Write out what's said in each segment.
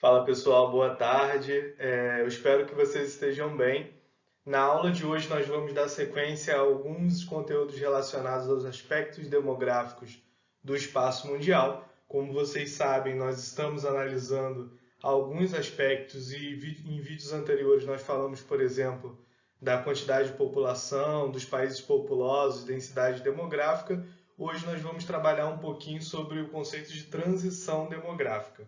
Fala pessoal, boa tarde. Eu espero que vocês estejam bem. Na aula de hoje nós vamos dar sequência a alguns conteúdos relacionados aos aspectos demográficos do espaço mundial. Como vocês sabem, nós estamos analisando alguns aspectos e em vídeos anteriores nós falamos, por exemplo, da quantidade de população, dos países populosos, densidade demográfica. Hoje nós vamos trabalhar um pouquinho sobre o conceito de transição demográfica.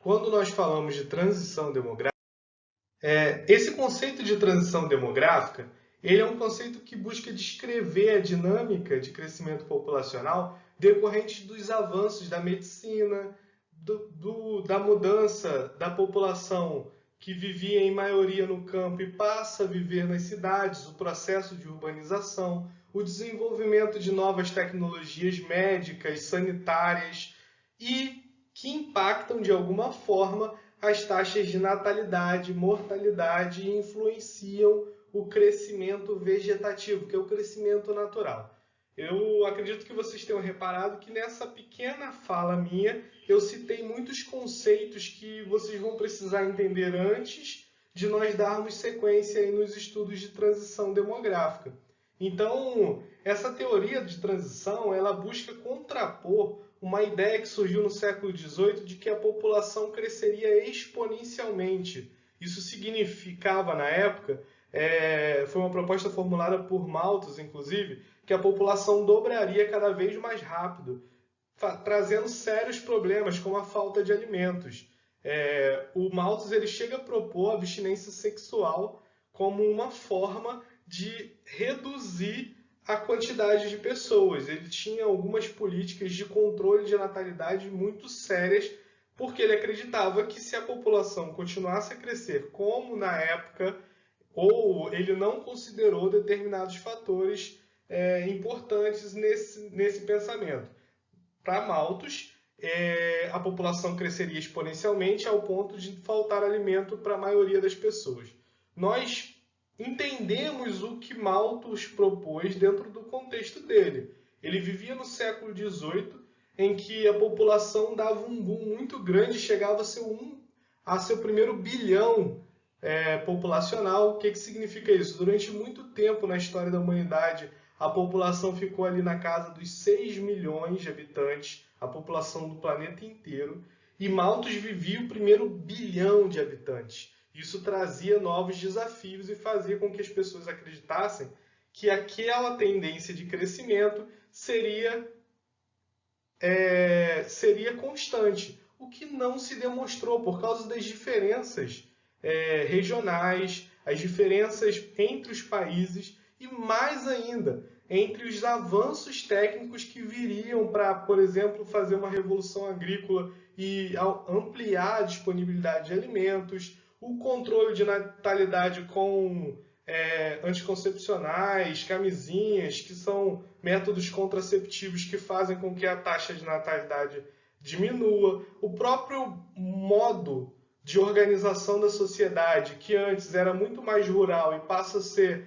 Quando nós falamos de transição demográfica, esse conceito de transição demográfica, ele é um conceito que busca descrever a dinâmica de crescimento populacional decorrente dos avanços da medicina, da mudança da população que vivia em maioria no campo e passa a viver nas cidades, o processo de urbanização, o desenvolvimento de novas tecnologias médicas, sanitárias e que impactam de alguma forma as taxas de natalidade, mortalidade e influenciam o crescimento vegetativo, que é o crescimento natural. Eu acredito que vocês tenham reparado que nessa pequena fala minha eu citei muitos conceitos que vocês vão precisar entender antes de nós darmos sequência aí nos estudos de transição demográfica. Então, essa teoria de transição, ela busca contrapor uma ideia que surgiu no século XVIII de que a população cresceria exponencialmente. Isso significava, na época, foi uma proposta formulada por Malthus, inclusive, que a população dobraria cada vez mais rápido, trazendo sérios problemas como a falta de alimentos. O Malthus ele chega a propor a abstinência sexual como uma forma de reduzir a quantidade de pessoas. Ele tinha algumas políticas de controle de natalidade muito sérias, porque ele acreditava que se a população continuasse a crescer como na época, ou ele não considerou determinados fatores importantes nesse pensamento. Para Malthus, a população cresceria exponencialmente ao ponto de faltar alimento para a maioria das pessoas. Nós entendemos o que Malthus propôs dentro do contexto dele. Ele vivia no século XVIII, em que a população dava um boom muito grande, chegava a seu primeiro bilhão populacional. O que significa isso? Durante muito tempo na história da humanidade, a população ficou ali na casa dos 6 milhões de habitantes, a população do planeta inteiro, e Malthus vivia o primeiro bilhão de habitantes. Isso trazia novos desafios e fazia com que as pessoas acreditassem que aquela tendência de crescimento seria constante, o que não se demonstrou por causa das diferenças regionais, as diferenças entre os países e, mais ainda, entre os avanços técnicos que viriam para, por exemplo, fazer uma revolução agrícola e ampliar a disponibilidade de alimentos, o controle de natalidade com anticoncepcionais, camisinhas, que são métodos contraceptivos que fazem com que a taxa de natalidade diminua, o próprio modo de organização da sociedade, que antes era muito mais rural e passa a ser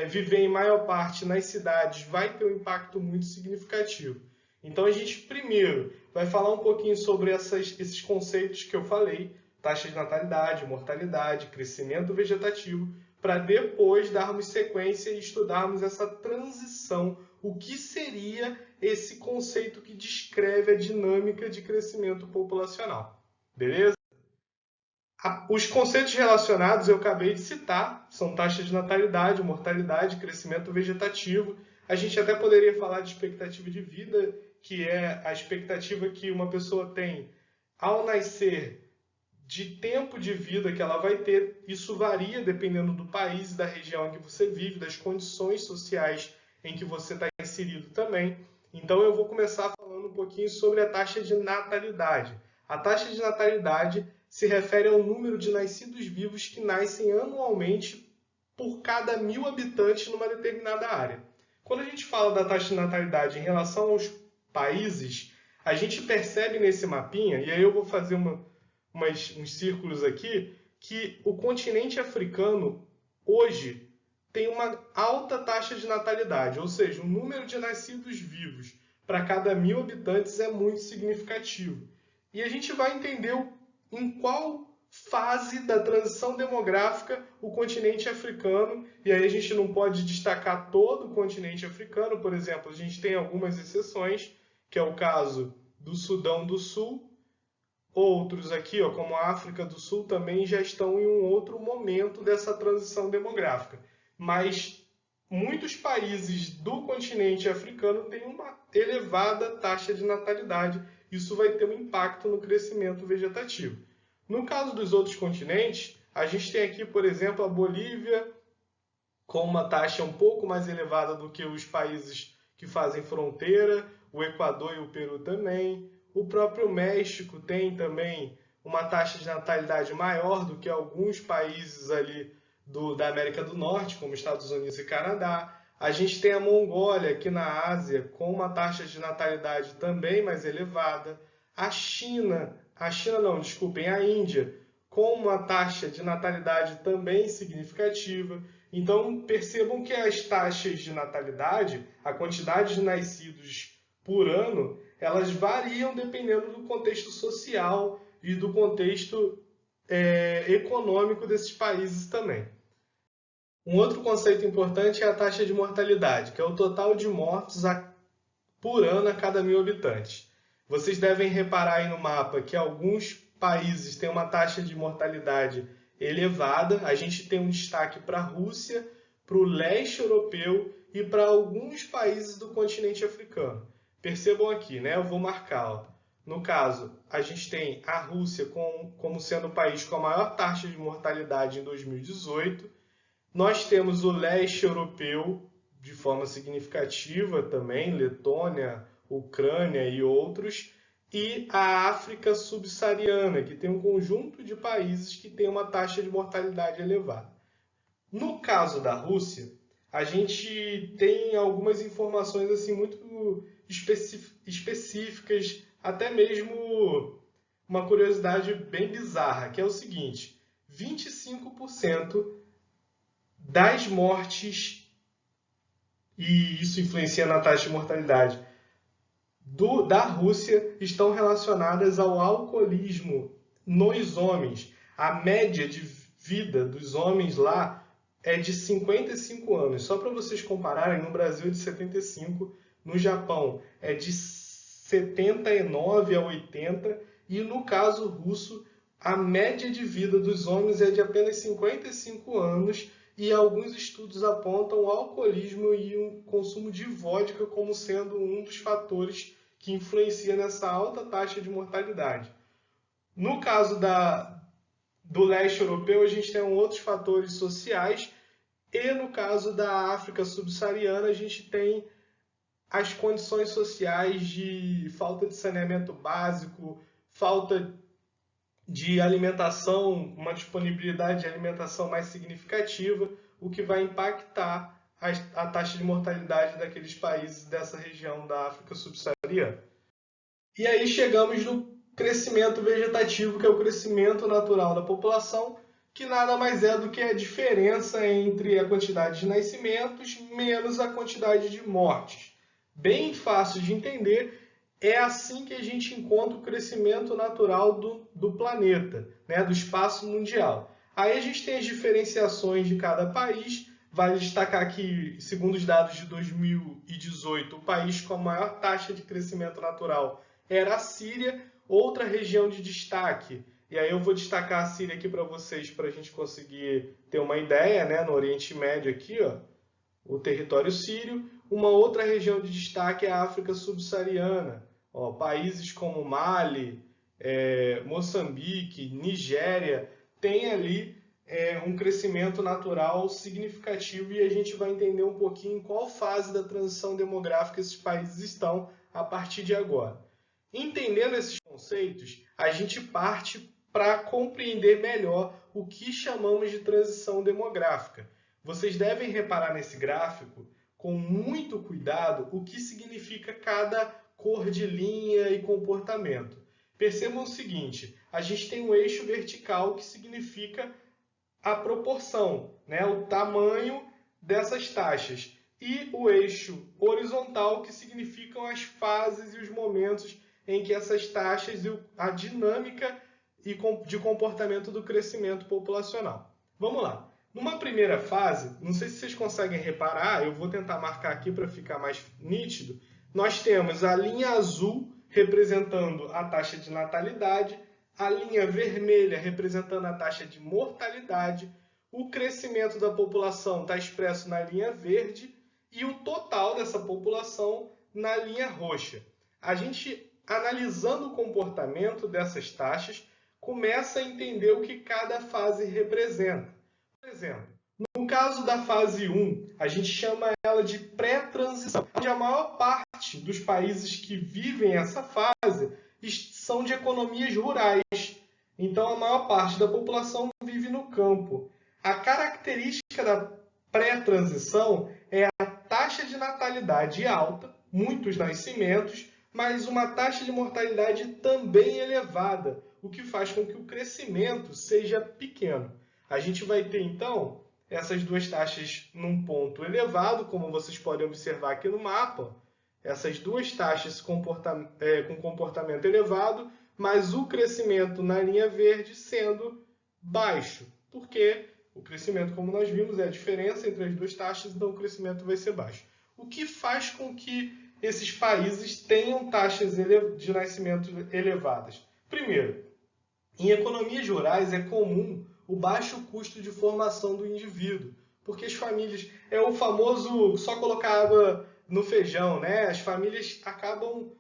viver em maior parte nas cidades, vai ter um impacto muito significativo. Então a gente primeiro vai falar um pouquinho sobre esses conceitos que eu falei, taxa de natalidade, mortalidade, crescimento vegetativo, para depois darmos sequência e estudarmos essa transição, o que seria esse conceito que descreve a dinâmica de crescimento populacional. Beleza? Os conceitos relacionados eu acabei de citar, são taxa de natalidade, mortalidade, crescimento vegetativo. A gente até poderia falar de expectativa de vida, que é a expectativa que uma pessoa tem ao nascer, de tempo de vida que ela vai ter. Isso varia dependendo do país e da região em que você vive, das condições sociais em que você está inserido também. Então eu vou começar falando um pouquinho sobre a taxa de natalidade. A taxa de natalidade se refere ao número de nascidos vivos que nascem anualmente por cada 1.000 habitantes numa determinada área. Quando a gente fala da taxa de natalidade em relação aos países, a gente percebe nesse mapinha, e aí eu vou fazer uns círculos aqui, que o continente africano hoje tem uma alta taxa de natalidade, ou seja, o número de nascidos vivos para cada 1.000 habitantes é muito significativo. E a gente vai entender em qual fase da transição demográfica o continente africano, e aí a gente não pode destacar todo o continente africano, por exemplo, a gente tem algumas exceções, que é o caso do Sudão do Sul. Outros aqui, ó, como a África do Sul, também já estão em um outro momento dessa transição demográfica. Mas muitos países do continente africano têm uma elevada taxa de natalidade. Isso vai ter um impacto no crescimento vegetativo. No caso dos outros continentes, a gente tem aqui, por exemplo, a Bolívia com uma taxa um pouco mais elevada do que os países que fazem fronteira, o Equador e o Peru também. O próprio México tem também uma taxa de natalidade maior do que alguns países ali da América do Norte, como Estados Unidos e Canadá. A gente tem a Mongólia aqui na Ásia com uma taxa de natalidade também mais elevada. A Índia, com uma taxa de natalidade também significativa. Então, percebam que as taxas de natalidade, a quantidade de nascidos por ano, elas variam dependendo do contexto social e do contexto econômico desses países também. Um outro conceito importante é a taxa de mortalidade, que é o total de mortos por ano a cada 1.000 habitantes. Vocês devem reparar aí no mapa que alguns países têm uma taxa de mortalidade elevada. A gente tem um destaque para a Rússia, para o leste europeu e para alguns países do continente africano. Percebam aqui, né? Eu vou marcar. Ó. No caso, a gente tem a Rússia como sendo o país com a maior taxa de mortalidade em 2018. Nós temos o leste europeu de forma significativa também, Letônia, Ucrânia e outros, e a África subsaariana, que tem um conjunto de países que tem uma taxa de mortalidade elevada. No caso da Rússia, a gente tem algumas informações assim muito específicas, até mesmo uma curiosidade bem bizarra, que é o seguinte: 25% das mortes, e isso influencia na taxa de mortalidade, da Rússia estão relacionadas ao alcoolismo nos homens. A média de vida dos homens lá é de 55 anos. Só para vocês compararem, no Brasil é de 75, no Japão é de 79 a 80, e no caso russo, a média de vida dos homens é de apenas 55 anos, e alguns estudos apontam o alcoolismo e o consumo de vodka como sendo um dos fatores que influencia nessa alta taxa de mortalidade. No caso do leste europeu, a gente tem outros fatores sociais, e no caso da África subsaariana, a gente tem as condições sociais de falta de saneamento básico, falta de alimentação, uma disponibilidade de alimentação mais significativa, o que vai impactar a taxa de mortalidade daqueles países dessa região da África subsaariana. E aí chegamos no crescimento vegetativo, que é o crescimento natural da população, que nada mais é do que a diferença entre a quantidade de nascimentos menos a quantidade de mortes. Bem fácil de entender. É assim que a gente encontra o crescimento natural do planeta, né, do espaço mundial. Aí a gente tem as diferenciações de cada país. Vale destacar que, segundo os dados de 2018, o país com a maior taxa de crescimento natural era a Síria. Outra região de destaque, e aí eu vou destacar a Síria aqui para vocês, para a gente conseguir ter uma ideia, né, no Oriente Médio aqui, ó, o território sírio. Uma outra região de destaque é a África subsaariana. Ó, países como Mali, Moçambique, Nigéria, têm ali um crescimento natural significativo, e a gente vai entender um pouquinho em qual fase da transição demográfica esses países estão a partir de agora. Entendendo esses conceitos, a gente parte para compreender melhor o que chamamos de transição demográfica. Vocês devem reparar nesse gráfico, com muito cuidado, o que significa cada cor de linha e comportamento. Percebam o seguinte: a gente tem um eixo vertical, que significa a proporção, né, o tamanho dessas taxas, e o eixo horizontal, que significam as fases e os momentos em que essas taxas, a dinâmica e de comportamento do crescimento populacional. Vamos lá. Numa primeira fase, não sei se vocês conseguem reparar, eu vou tentar marcar aqui para ficar mais nítido, nós temos a linha azul representando a taxa de natalidade, a linha vermelha representando a taxa de mortalidade, o crescimento da população está expresso na linha verde e o total dessa população na linha roxa. A gente, analisando o comportamento dessas taxas, começa a entender o que cada fase representa. Por exemplo, no caso da fase 1, a gente chama ela de pré-transição, onde a maior parte dos países que vivem essa fase são de economias rurais. Então, a maior parte da população vive no campo. A característica da pré-transição é a taxa de natalidade alta, muitos nascimentos, mas uma taxa de mortalidade também elevada, o que faz com que o crescimento seja pequeno. A gente vai ter, então, essas duas taxas num ponto elevado, como vocês podem observar aqui no mapa, essas duas taxas com comportamento elevado, mas o crescimento na linha verde sendo baixo, porque o crescimento, como nós vimos, é a diferença entre as duas taxas, então o crescimento vai ser baixo. O que faz com que esses países tenham taxas de nascimento elevadas? Primeiro, em economias rurais é comum o baixo custo de formação do indivíduo, porque as famílias, é o famoso só colocar água no feijão, né? As famílias acabam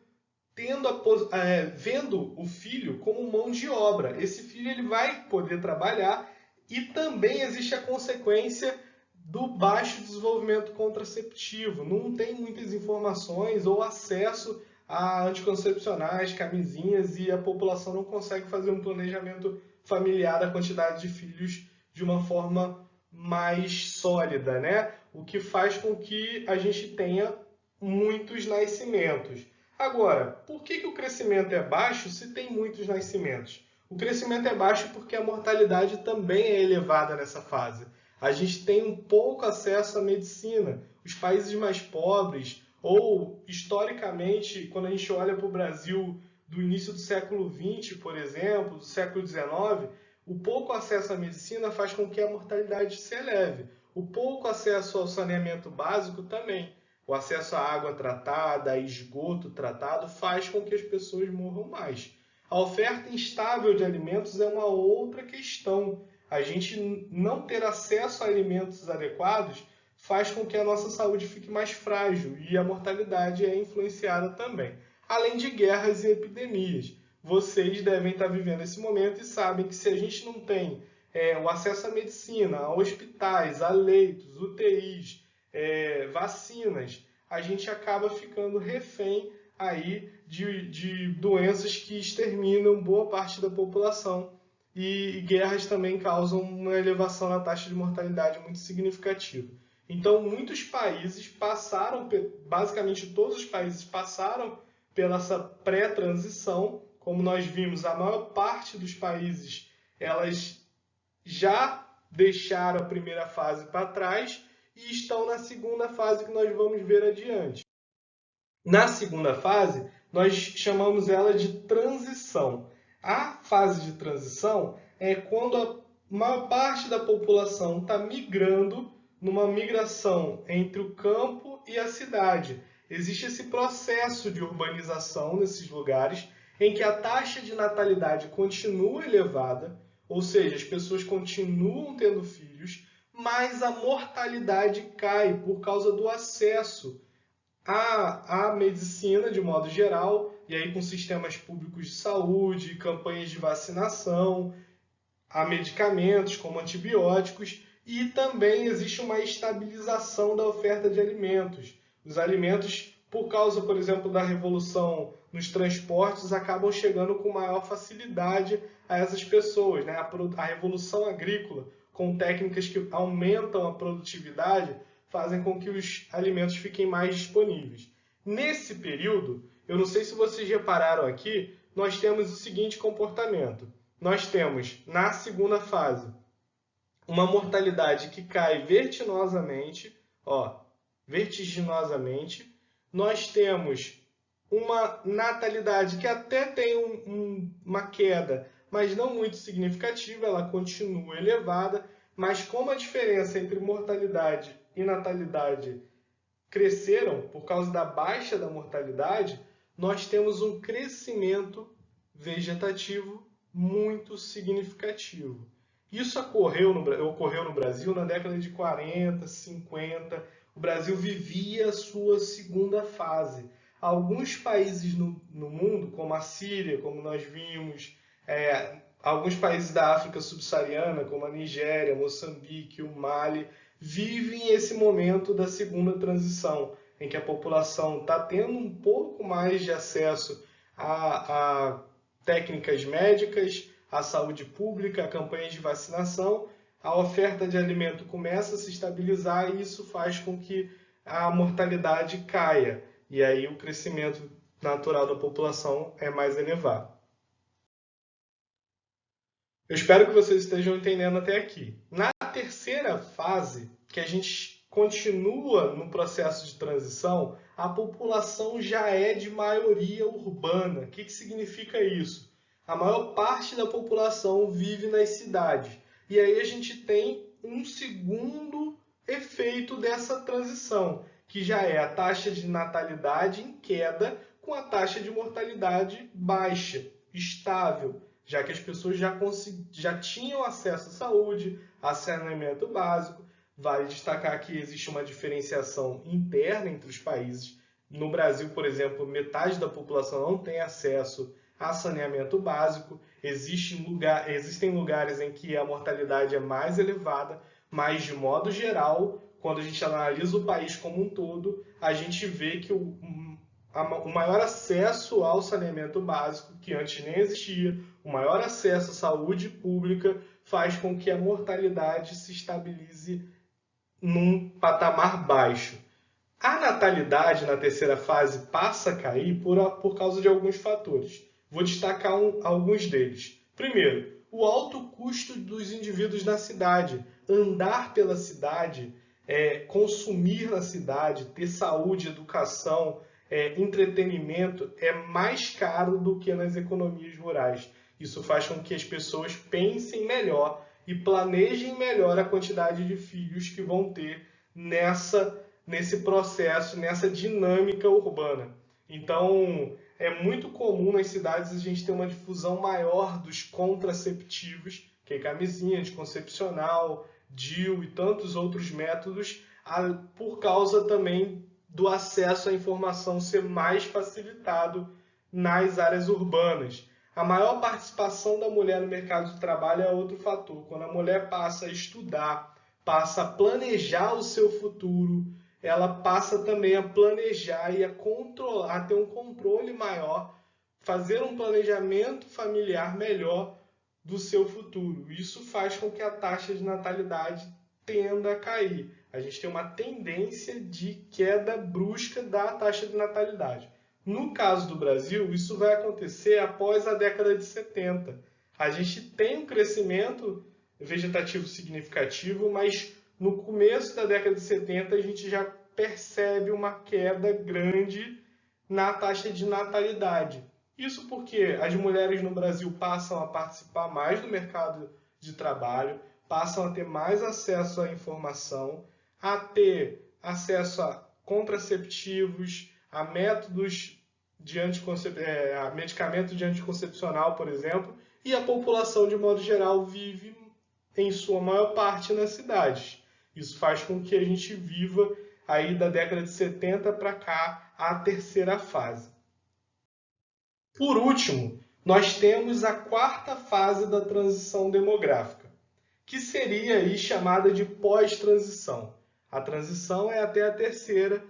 vendo o filho como mão de obra. Esse filho ele vai poder trabalhar e também existe a consequência do baixo desenvolvimento contraceptivo. Não tem muitas informações ou acesso a anticoncepcionais, camisinhas, e a população não consegue fazer um planejamento familiar da quantidade de filhos de uma forma mais sólida, né? O que faz com que a gente tenha muitos nascimentos. Agora, por que o crescimento é baixo se tem muitos nascimentos? O crescimento é baixo porque a mortalidade também é elevada nessa fase. A gente tem um pouco acesso à medicina. Os países mais pobres, ou historicamente, quando a gente olha para o Brasil do início do século XX, por exemplo, do século XIX, o pouco acesso à medicina faz com que a mortalidade se eleve. O pouco acesso ao saneamento básico também. O acesso à água tratada, a esgoto tratado, faz com que as pessoas morram mais. A oferta instável de alimentos é uma outra questão. A gente não ter acesso a alimentos adequados faz com que a nossa saúde fique mais frágil e a mortalidade é influenciada também. Além de guerras e epidemias. Vocês devem estar vivendo esse momento e sabem que se a gente não tem o acesso à medicina, a hospitais, a leitos, UTIs, vacinas, a gente acaba ficando refém aí de doenças que exterminam boa parte da população, e guerras também causam uma elevação na taxa de mortalidade muito significativa. Então, muitos países passaram, basicamente todos os países passaram pela essa pré-transição. Como nós vimos, a maior parte dos países elas já deixaram a primeira fase para trás e estão na segunda fase que nós vamos ver adiante. Na segunda fase, nós chamamos ela de transição. A fase de transição é quando a maior parte da população está migrando numa migração entre o campo e a cidade. Existe esse processo de urbanização nesses lugares em que a taxa de natalidade continua elevada, ou seja, as pessoas continuam tendo filhos, mas a mortalidade cai por causa do acesso à medicina de modo geral, e aí com sistemas públicos de saúde, campanhas de vacinação, a medicamentos como antibióticos, e também existe uma estabilização da oferta de alimentos. Os alimentos, por causa, por exemplo, da revolução nos transportes, acabam chegando com maior facilidade a essas pessoas, né? A revolução agrícola, com técnicas que aumentam a produtividade, fazem com que os alimentos fiquem mais disponíveis. Nesse período, eu não sei se vocês repararam aqui, nós temos o seguinte comportamento. Nós temos, na segunda fase, uma mortalidade que cai vertiginosamente. Nós temos uma natalidade que até tem uma queda, mas não muito significativa, ela continua elevada, mas como a diferença entre mortalidade e natalidade cresceram por causa da baixa da mortalidade, nós temos um crescimento vegetativo muito significativo. Isso ocorreu no Brasil na década de 40, 50. O Brasil vivia a sua segunda fase. Alguns países no mundo, como a Síria, como nós vimos, alguns países da África subsaariana, como a Nigéria, Moçambique, o Mali, vivem esse momento da segunda transição, em que a população está tendo um pouco mais de acesso a técnicas médicas, à saúde pública, a campanhas de vacinação, a oferta de alimento começa a se estabilizar e isso faz com que a mortalidade caia. E aí o crescimento natural da população é mais elevado. Eu espero que vocês estejam entendendo até aqui. Na terceira fase, que a gente continua no processo de transição, a população já é de maioria urbana. O que significa isso? A maior parte da população vive nas cidades. E aí a gente tem um segundo efeito dessa transição, que já é a taxa de natalidade em queda com a taxa de mortalidade baixa, estável, já que as pessoas já tinham acesso à saúde, a saneamento básico. Vale destacar que existe uma diferenciação interna entre os países. No Brasil, por exemplo, metade da população não tem acesso a saneamento básico. Existem lugares em que a mortalidade é mais elevada, mas, de modo geral, quando a gente analisa o país como um todo, a gente vê que o maior acesso ao saneamento básico, que antes nem existia, o maior acesso à saúde pública, faz com que a mortalidade se estabilize num patamar baixo. A natalidade na terceira fase passa a cair por causa de alguns fatores. Vou destacar alguns deles. Primeiro, o alto custo dos indivíduos na cidade. Andar pela cidade, consumir na cidade, ter saúde, educação, entretenimento é mais caro do que nas economias rurais. Isso faz com que as pessoas pensem melhor e planejem melhor a quantidade de filhos que vão ter nesse processo, nessa dinâmica urbana. Então, é muito comum nas cidades a gente ter uma difusão maior dos contraceptivos, que é camisinha anticoncepcional, DIU e tantos outros métodos, por causa também do acesso à informação ser mais facilitado nas áreas urbanas. A maior participação da mulher no mercado de trabalho é outro fator. Quando a mulher passa a estudar, passa a planejar o seu futuro, ela passa também a planejar e a ter um controle maior, fazer um planejamento familiar melhor do seu futuro. Isso faz com que a taxa de natalidade tenda a cair. A gente tem uma tendência de queda brusca da taxa de natalidade. No caso do Brasil, isso vai acontecer após a década de 70. A gente tem um crescimento vegetativo significativo, mas no começo da década de 70 a gente já percebe uma queda grande na taxa de natalidade. Isso porque as mulheres no Brasil passam a participar mais do mercado de trabalho, passam a ter mais acesso à informação, a ter acesso a contraceptivos, a métodos a medicamento de anticoncepcional, por exemplo, e a população, de modo geral, vive, em sua maior parte, nas cidades. Isso faz com que a gente viva, aí da década de 70 para cá, a terceira fase. Por último, nós temos a quarta fase da transição demográfica, que seria aí chamada de pós-transição. A transição é até a terceira.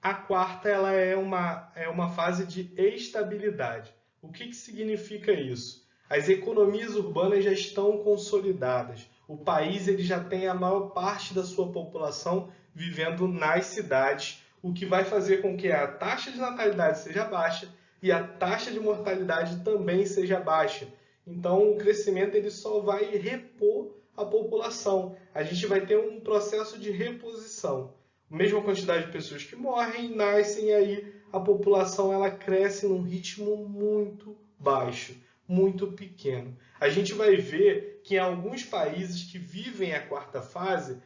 A quarta ela é uma fase de estabilidade. O que significa isso? As economias urbanas já estão consolidadas. O país ele já tem a maior parte da sua população vivendo nas cidades, o que vai fazer com que a taxa de natalidade seja baixa e a taxa de mortalidade também seja baixa. Então, o crescimento ele só vai repor a população. A gente vai ter um processo de reposição. A mesma quantidade de pessoas que morrem, nascem, e aí a população ela cresce num ritmo muito baixo. muito pequeno. A gente vai ver que em alguns países que vivem a quarta fase,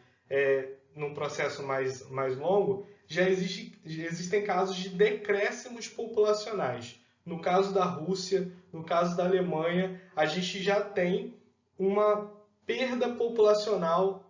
num processo mais longo, existem casos de decréscimos populacionais. No caso da Rússia, no caso da Alemanha, a gente já tem uma perda populacional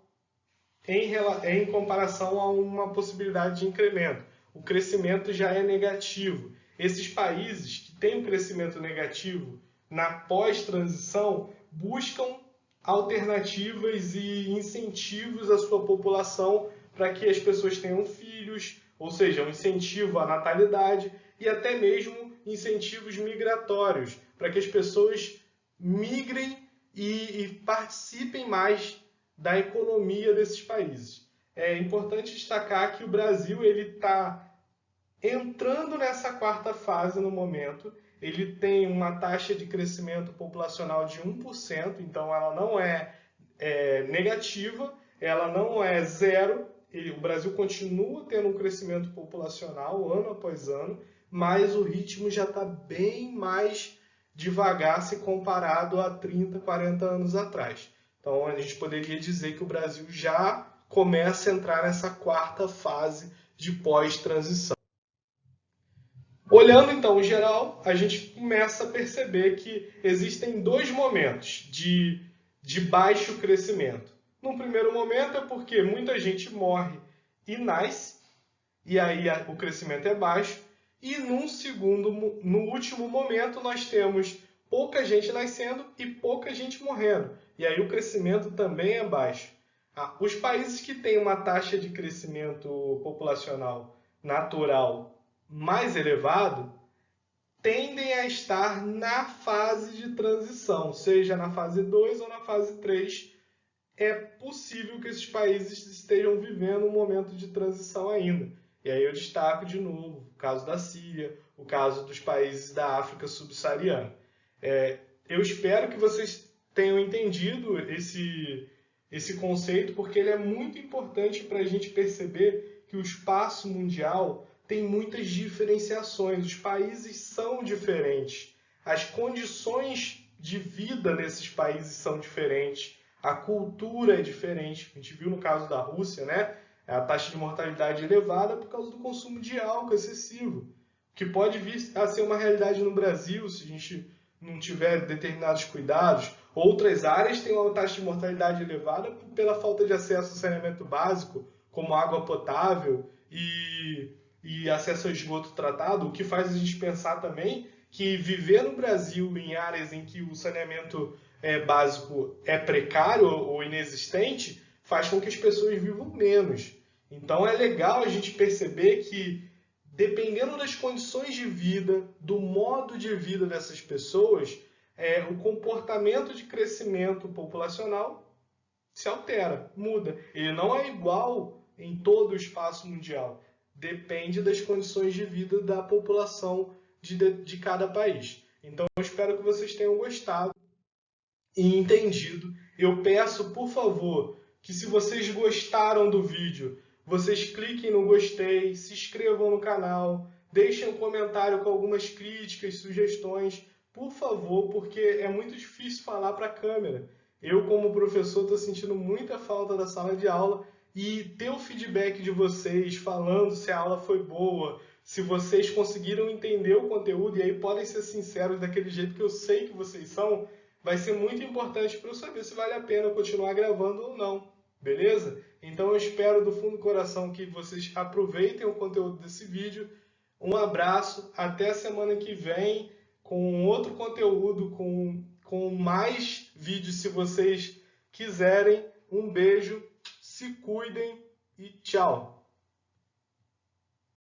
em comparação a uma possibilidade de incremento. O crescimento já é negativo. Esses países que têm um crescimento negativo na pós-transição buscam alternativas e incentivos à sua população para que as pessoas tenham filhos, ou seja, um incentivo à natalidade e até mesmo incentivos migratórios, para que as pessoas migrem e participem mais da economia desses países. É importante destacar que o Brasil está entrando nessa quarta fase no momento. Ele tem uma taxa de crescimento populacional de 1%, então ela não é negativa, ela não é zero. O Brasil continua tendo um crescimento populacional ano após ano, mas o ritmo já está bem mais devagar se comparado a 30, 40 anos atrás. Então a gente poderia dizer que o Brasil já começa a entrar nessa quarta fase de pós-transição. Olhando então o geral, a gente começa a perceber que existem dois momentos de baixo crescimento. Num primeiro momento é porque muita gente morre e nasce, e aí o crescimento é baixo. E no último momento, nós temos pouca gente nascendo e pouca gente morrendo. E aí o crescimento também é baixo. Os países que têm uma taxa de crescimento populacional natural mais elevado tendem a estar na fase de transição, seja na fase 2 ou na fase 3. É possível que esses países estejam vivendo um momento de transição ainda. E aí eu destaco de novo o caso da Síria, o caso dos países da África subsaariana. Eu espero que vocês tenham entendido esse conceito, porque ele é muito importante para a gente perceber que o espaço mundial tem muitas diferenciações. Os países são diferentes. As condições de vida nesses países são diferentes. A cultura é diferente. A gente viu no caso da Rússia, né? A taxa de mortalidade elevada por causa do consumo de álcool excessivo, que pode vir a ser uma realidade no Brasil se a gente não tiver determinados cuidados. Outras áreas têm uma taxa de mortalidade elevada pela falta de acesso ao saneamento básico, como água potável e acesso ao esgoto tratado, o que faz a gente pensar também que viver no Brasil em áreas em que o saneamento básico é precário ou inexistente faz com que as pessoas vivam menos. Então é legal a gente perceber que, dependendo das condições de vida, do modo de vida dessas pessoas, o comportamento de crescimento populacional se altera, muda. Ele não é igual em todo o espaço mundial. Depende das condições de vida da população de cada país. Então eu espero que vocês tenham gostado e entendido. Eu peço, por favor, que se vocês gostaram do vídeo, vocês cliquem no gostei, se inscrevam no canal, deixem um comentário com algumas críticas, sugestões, por favor, porque é muito difícil falar para a câmera. Eu, como professor, estou sentindo muita falta da sala de aula e ter o feedback de vocês falando se a aula foi boa, se vocês conseguiram entender o conteúdo, e aí podem ser sinceros daquele jeito que eu sei que vocês são, vai ser muito importante para eu saber se vale a pena continuar gravando ou não, beleza? Então eu espero do fundo do coração que vocês aproveitem o conteúdo desse vídeo. Um abraço, até a semana que vem com outro conteúdo, com mais vídeos se vocês quiserem. Um beijo, se cuidem e tchau!